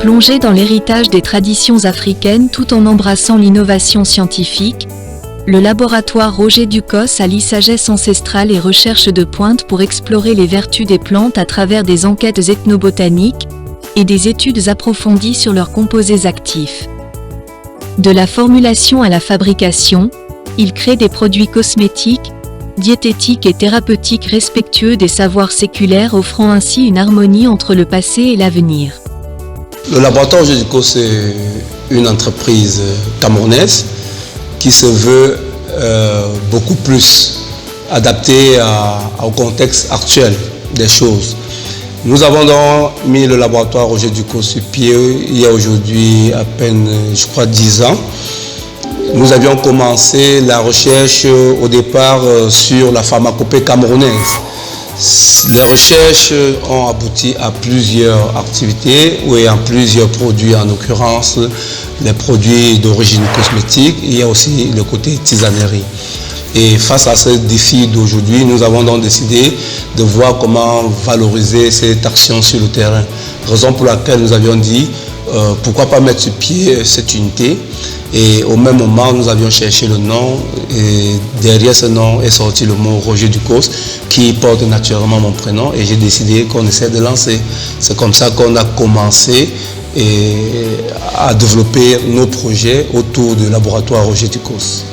Plongé dans l'héritage des traditions africaines tout en embrassant l'innovation scientifique, le laboratoire Roger Ducos allie sagesse ancestrale et recherche de pointe pour explorer les vertus des plantes à travers des enquêtes ethnobotaniques et des études approfondies sur leurs composés actifs. De la formulation à la fabrication, il crée des produits cosmétiques, diététiques et thérapeutiques respectueux des savoirs séculaires, offrant ainsi une harmonie entre le passé et l'avenir. Le laboratoire Roger Ducos, c'est une entreprise camerounaise qui se veut beaucoup plus adaptée au contexte actuel des choses. Nous avons donc mis le laboratoire Roger Ducos sur pied il y a aujourd'hui à peine, je crois, 10 ans. Nous avions commencé la recherche au départ sur la pharmacopée camerounaise. Les recherches ont abouti à plusieurs activités et à plusieurs produits, en l'occurrence les produits d'origine cosmétique. Il y a aussi le côté tisanerie. Et face à ce défi d'aujourd'hui, nous avons donc décidé de voir comment valoriser cette action sur le terrain. Raison pour laquelle nous avions dit pourquoi pas mettre sur pied cette unité. Et au même moment, nous avions cherché le nom et derrière ce nom est sorti le mot Roger Ducos qui porte naturellement mon prénom et j'ai décidé qu'on essaie de lancer. C'est comme ça qu'on a commencé à développer nos projets autour du laboratoire Roger Ducos.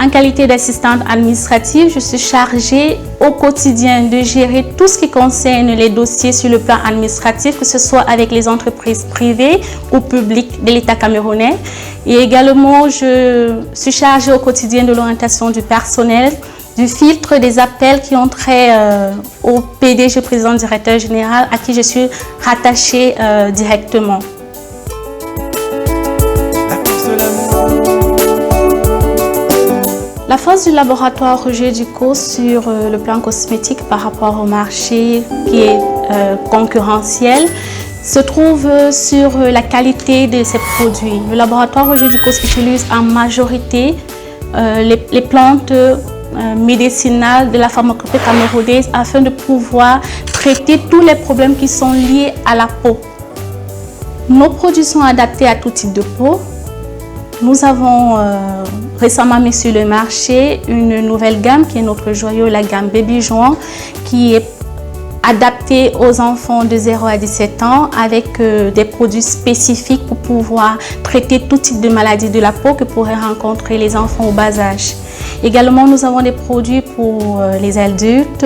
En qualité d'assistante administrative, je suis chargée au quotidien de gérer tout ce qui concerne les dossiers sur le plan administratif, que ce soit avec les entreprises privées ou publiques de l'État camerounais. Et également, je suis chargée au quotidien de l'orientation du personnel, du filtre des appels qui ont trait au PDG, président directeur général, à qui je suis rattachée directement. La force du laboratoire Roger Ducos sur le plan cosmétique par rapport au marché qui est concurrentiel se trouve sur la qualité de ses produits. Le laboratoire Roger Ducos utilise en majorité les plantes médicinales de la pharmacopée camerounaise afin de pouvoir traiter tous les problèmes qui sont liés à la peau. Nos produits sont adaptés à tout type de peau. Nous avons récemment mis sur le marché une nouvelle gamme qui est notre joyau, la gamme Baby Joint, qui est adaptée aux enfants de 0 à 17 ans avec des produits spécifiques pour pouvoir traiter tout type de maladies de la peau que pourraient rencontrer les enfants au bas âge. Également, nous avons des produits pour les adultes,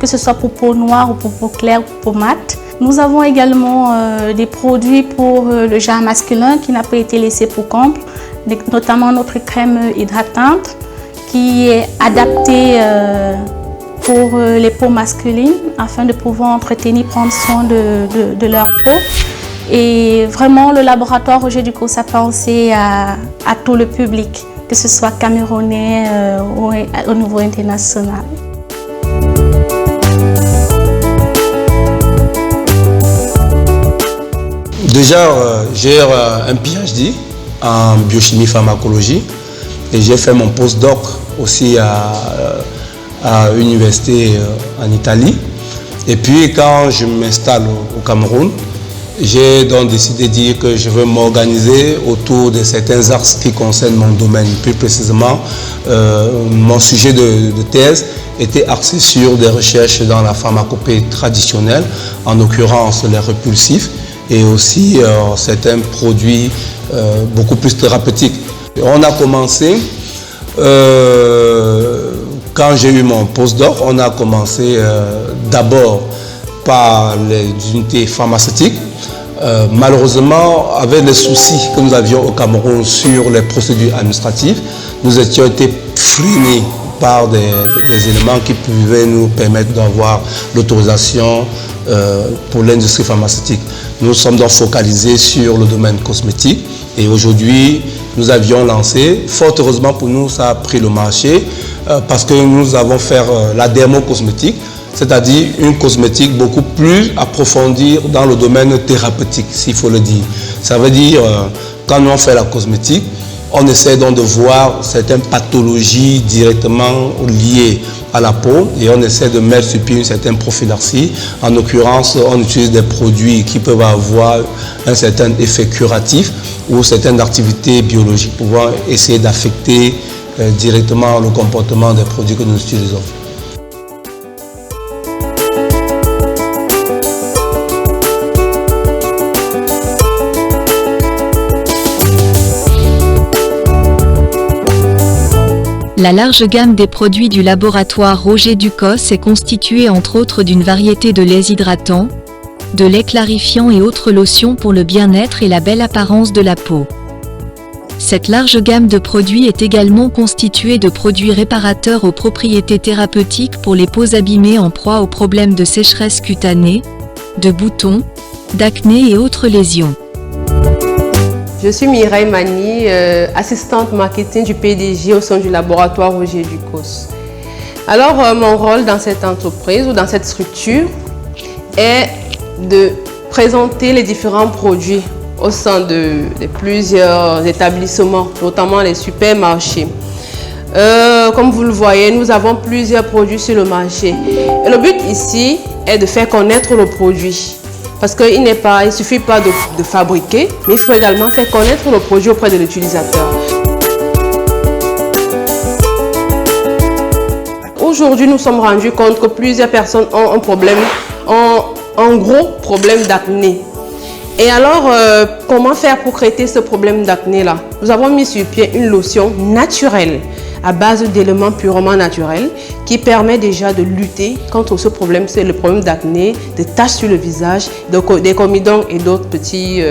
que ce soit pour peau noire ou pour peau claire ou pour peau mate. Nous avons également des produits pour le genre masculin qui n'a pas été laissé pour compte, notamment notre crème hydratante qui est adaptée pour les peaux masculines afin de pouvoir entretenir, prendre soin de leur peau. Et vraiment, le laboratoire Roger Ducos a pensé à tout le public, que ce soit camerounais ou au niveau international. Déjà, j'ai un PhD en biochimie pharmacologie et j'ai fait mon postdoc aussi à l'université en Italie. Et puis quand je m'installe au Cameroun, j'ai donc décidé de dire que je veux m'organiser autour de certains axes qui concernent mon domaine. Plus précisément, mon sujet de thèse était axé sur des recherches dans la pharmacopée traditionnelle, en l'occurrence les répulsifs, et aussi certains produits beaucoup plus thérapeutiques. On a commencé, quand j'ai eu mon postdoc, on a commencé d'abord par les unités pharmaceutiques. Malheureusement, avec les soucis que nous avions au Cameroun sur les procédures administratives, nous étions été freinés par des éléments qui pouvaient nous permettre d'avoir l'autorisation pour l'industrie pharmaceutique. Nous sommes donc focalisés sur le domaine cosmétique et aujourd'hui nous avions lancé, fort heureusement pour nous ça a pris le marché parce que nous avons fait la dermocosmétique, c'est-à-dire une cosmétique beaucoup plus approfondie dans le domaine thérapeutique, s'il faut le dire. Ça veut dire, quand on fait la cosmétique, on essaie donc de voir certaines pathologies directement liées à la peau et on essaie de mettre sur pied une certaine prophylaxie. En l'occurrence, on utilise des produits qui peuvent avoir un certain effet curatif ou certaines activités biologiques pour pouvoir essayer d'affecter directement le comportement des produits que nous utilisons. La large gamme des produits du laboratoire Roger Ducos est constituée entre autres d'une variété de laits hydratants, de lait clarifiant et autres lotions pour le bien-être et la belle apparence de la peau. Cette large gamme de produits est également constituée de produits réparateurs aux propriétés thérapeutiques pour les peaux abîmées en proie aux problèmes de sécheresse cutanée, de boutons, d'acné et autres lésions. Je suis Mireille Mani, assistante marketing du PDG au sein du laboratoire Roger Ducos. Alors, mon rôle dans cette entreprise ou dans cette structure est de présenter les différents produits au sein de plusieurs établissements, notamment les supermarchés. Comme vous le voyez, nous avons plusieurs produits sur le marché. Et le but ici est de faire connaître le produit. Parce qu'il ne suffit pas de fabriquer, mais il faut également faire connaître le produit auprès de l'utilisateur. Aujourd'hui, nous sommes rendus compte que plusieurs personnes ont un gros problème d'acné. Et alors, comment faire pour traiter ce problème d'acné-là? Nous avons mis sur pied une lotion naturelle à base d'éléments purement naturels qui permet déjà de lutter contre ce problème, c'est le problème d'acné, de taches sur le visage, des comedons et d'autres petits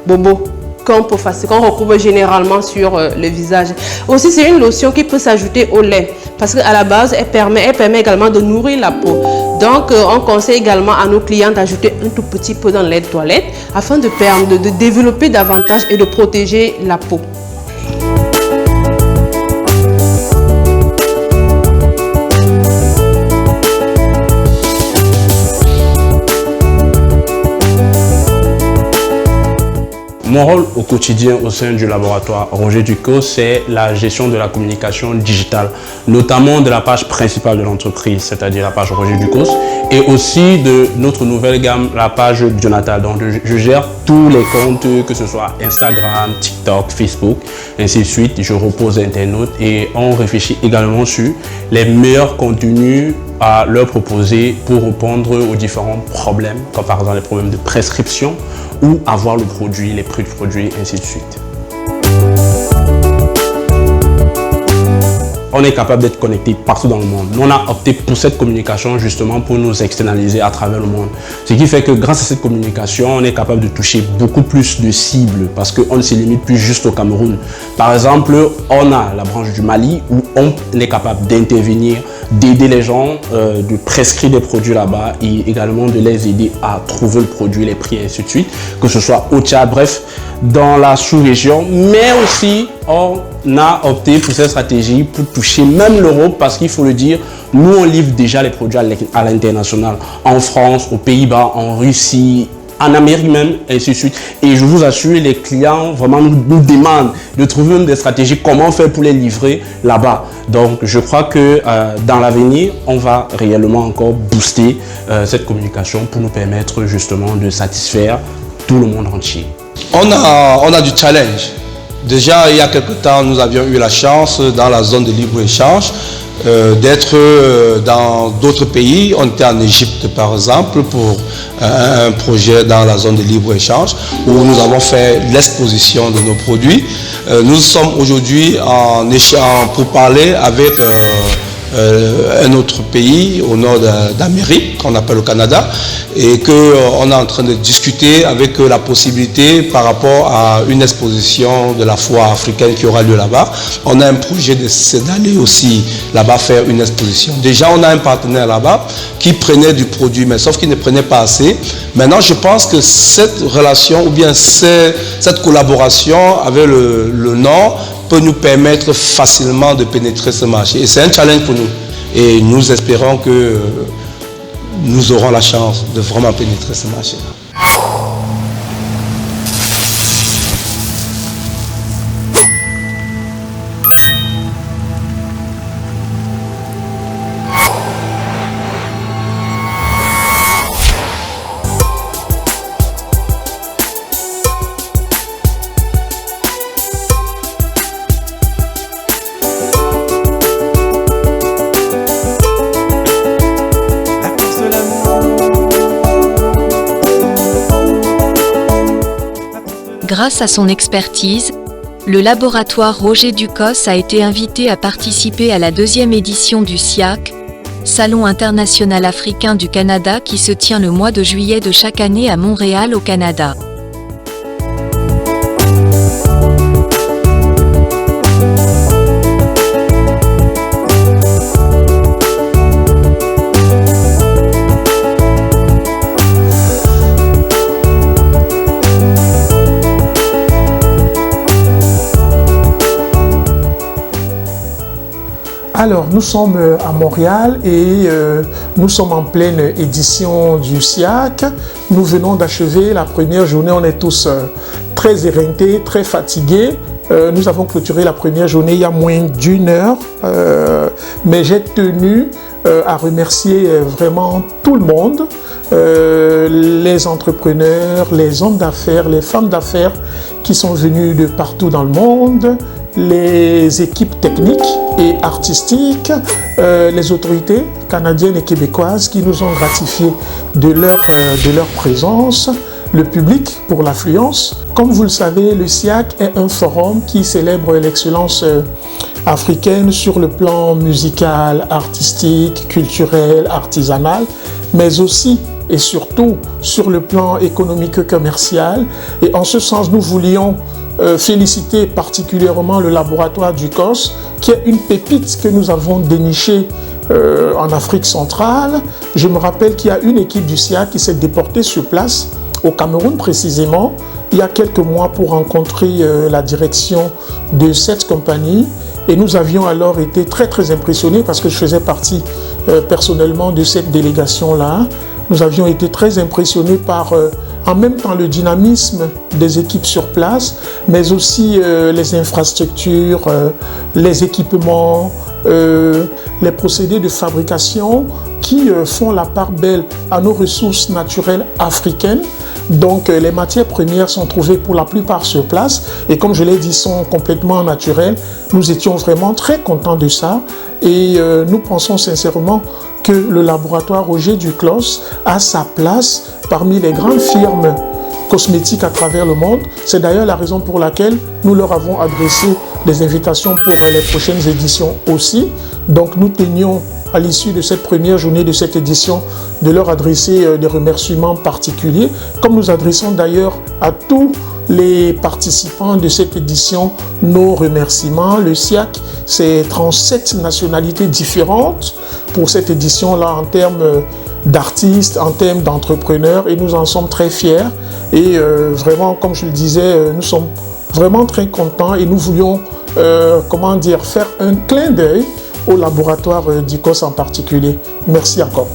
bobos qu'on retrouve généralement sur le visage. Aussi, c'est une lotion qui peut s'ajouter au lait parce qu'à la base, elle permet également de nourrir la peau. Donc, on conseille également à nos clients d'ajouter un tout petit peu dans le lait de toilette afin de développer davantage et de protéger la peau. Mon rôle au quotidien au sein du laboratoire Roger Ducos, c'est la gestion de la communication digitale, notamment de la page principale de l'entreprise, c'est-à-dire la page Roger Ducos, et aussi de notre nouvelle gamme, la page Bionatal. Donc je gère tous les comptes, que ce soit Instagram, TikTok, Facebook, ainsi de suite. Je repose internautes et on réfléchit également sur les meilleurs contenus à leur proposer pour répondre aux différents problèmes, comme par exemple les problèmes de prescription ou avoir le produit, les prix du produit, ainsi de suite. On est capable d'être connecté partout dans le monde. Nous, on a opté pour cette communication justement pour nous externaliser à travers le monde. Ce qui fait que grâce à cette communication, on est capable de toucher beaucoup plus de cibles parce qu'on ne se limite plus juste au Cameroun. Par exemple, on a la branche du Mali où on est capable d'intervenir, d'aider les gens, de prescrire des produits là-bas et également de les aider à trouver le produit, les prix, et ainsi de suite, que ce soit au Tchad, bref, dans la sous-région, mais aussi on a opté pour cette stratégie pour toucher même l'Europe parce qu'il faut le dire, nous on livre déjà les produits à l'international, en France, aux Pays-Bas, en Russie, en Amérique même, et ainsi de suite. Et je vous assure, les clients vraiment nous demandent de trouver des stratégies, comment faire pour les livrer là-bas. Donc je crois que dans l'avenir, on va réellement encore booster cette communication pour nous permettre justement de satisfaire tout le monde entier. On a du challenge. Déjà, il y a quelque temps, nous avions eu la chance, dans la zone de libre-échange, d'être dans d'autres pays. On était en Égypte, par exemple, pour un projet dans la zone de libre-échange, où nous avons fait l'exposition de nos produits. Nous sommes aujourd'hui en échange pour parler avec un autre pays au nord d'Amérique, qu'on appelle le Canada, et qu'on est en train de discuter avec la possibilité par rapport à une exposition de la foire africaine qui aura lieu là-bas. On a un projet d'aller aussi là-bas faire une exposition. Déjà, on a un partenaire là-bas qui prenait du produit, mais sauf qu'il ne prenait pas assez. Maintenant, je pense que cette relation ou bien cette collaboration avec le Nord peut nous permettre facilement de pénétrer ce marché. Et c'est un challenge pour nous. Et nous espérons que nous aurons la chance de vraiment pénétrer ce marché-là. Grâce à son expertise, le laboratoire Roger Ducos a été invité à participer à la 2e édition du SIAC, Salon international africain du Canada qui se tient le mois de juillet de chaque année à Montréal au Canada. Alors, nous sommes à Montréal et nous sommes en pleine édition du SIAC. Nous venons d'achever la première journée. On est tous très éreintés, très fatigués. Nous avons clôturé la première journée il y a moins d'1 heure. Mais j'ai tenu à remercier vraiment tout le monde. Les entrepreneurs, les hommes d'affaires, les femmes d'affaires qui sont venus de partout dans le monde, les équipes techniques et artistiques, les autorités canadiennes et québécoises qui nous ont gratifiés de leur présence, le public pour l'affluence. Comme vous le savez, le SIAC est un forum qui célèbre l'excellence africaine sur le plan musical, artistique, culturel, artisanal, mais aussi et surtout sur le plan économique commercial. Et en ce sens, nous voulions féliciter particulièrement le laboratoire Ducos, qui est une pépite que nous avons dénichée en Afrique centrale. Je me rappelle qu'il y a une équipe du SIAC qui s'est déportée sur place, au Cameroun précisément, il y a quelques mois pour rencontrer la direction de cette compagnie. Et nous avions alors été très impressionnés parce que je faisais partie personnellement de cette délégation-là. Nous avions été très impressionnés par en même temps le dynamisme des équipes sur place, mais aussi les infrastructures, les équipements, les procédés de fabrication qui font la part belle à nos ressources naturelles africaines. Donc les matières premières sont trouvées pour la plupart sur place et comme je l'ai dit, sont complètement naturelles. Nous étions vraiment très contents de ça et nous pensons sincèrement que le laboratoire Roger Ducos a sa place parmi les grandes firmes cosmétiques à travers le monde. C'est d'ailleurs la raison pour laquelle nous leur avons adressé des invitations pour les prochaines éditions aussi. Donc nous tenions à l'issue de cette première journée de cette édition de leur adresser des remerciements particuliers, comme nous adressons d'ailleurs à tous les participants de cette édition nos remerciements. Le SIAC, c'est 37 nationalités différentes pour cette édition-là en termes d'artistes, en termes d'entrepreneurs, et nous en sommes très fiers. Et vraiment, comme je le disais, nous sommes vraiment très contents et nous voulions, faire un clin d'œil au laboratoire Ducos en particulier. Merci encore.